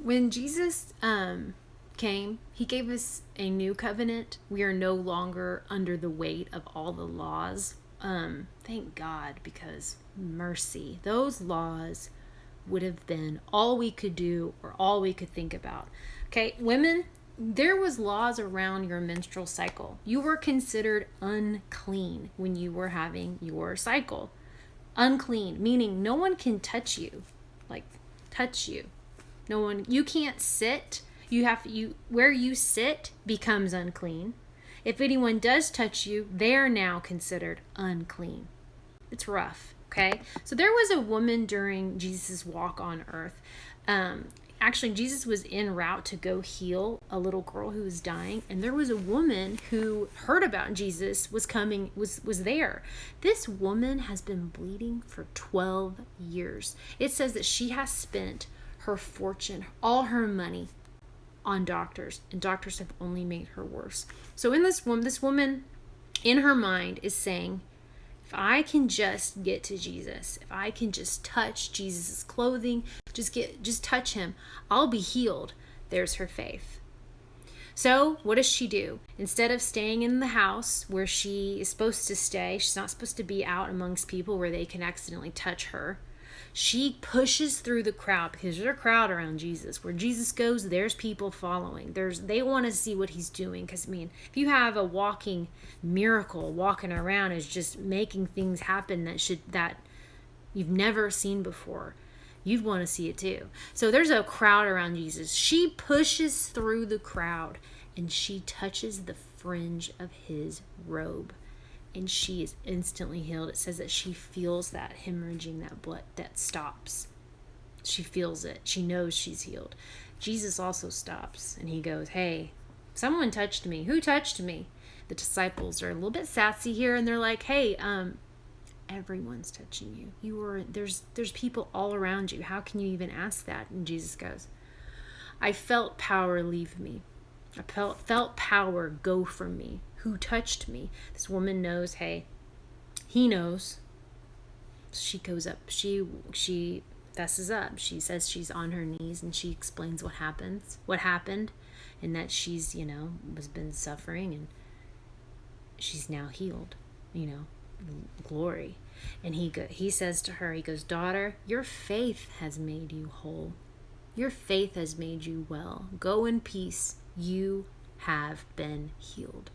When Jesus came, he gave us a new covenant. We are no longer under the weight of all the laws. Thank God, because mercy, those laws would have been all we could do or all we could think about. Okay, women, there was laws around your menstrual cycle. You were considered unclean when you were having your cycle. Unclean, meaning no one can touch you. Like, touch you. No one, you can't sit. Where you sit becomes unclean. If anyone does touch you, they're now considered unclean. It's rough, okay? So there was a woman during Jesus' walk on earth. Actually, Jesus was en route to go heal a little girl who was dying, and there was a woman who heard about Jesus was there. This woman has been bleeding for 12 years. It says that she has spent her fortune, all her money, on doctors, and doctors have only made her worse. So in this woman in her mind is saying, if I can just get to Jesus, if I can just touch Jesus' clothing, just touch him, I'll be healed. There's her faith. So what does she do? Instead of staying in the house where she is supposed to stay, she's not supposed to be out amongst people where they can accidentally touch her. She pushes through the crowd, because there's a crowd around Jesus. Where Jesus goes, there's people following. They want to see what he's doing. Because, if you have a walking miracle, walking around is just making things happen that you've never seen before, you'd want to see it too. So there's a crowd around Jesus. She pushes through the crowd, and she touches the fringe of his robe. And she is instantly healed. It says that she feels that hemorrhaging, that blood, that stops. She feels it. She knows she's healed. Jesus also stops, and he goes, hey, someone touched me. Who touched me? The disciples are a little bit sassy here, and they're like, hey, everyone's touching you. There's people all around you. How can you even ask that? And Jesus goes, I felt power leave me. I felt power go from me. Who touched me? This woman knows, hey, he knows. She goes up, she fesses up. She says she's on her knees, and she explains what happened, and that she's, has been suffering, and she's now healed, glory. And he says to her, he goes, daughter, your faith has made you whole. Your faith has made you well. Go in peace. You have been healed.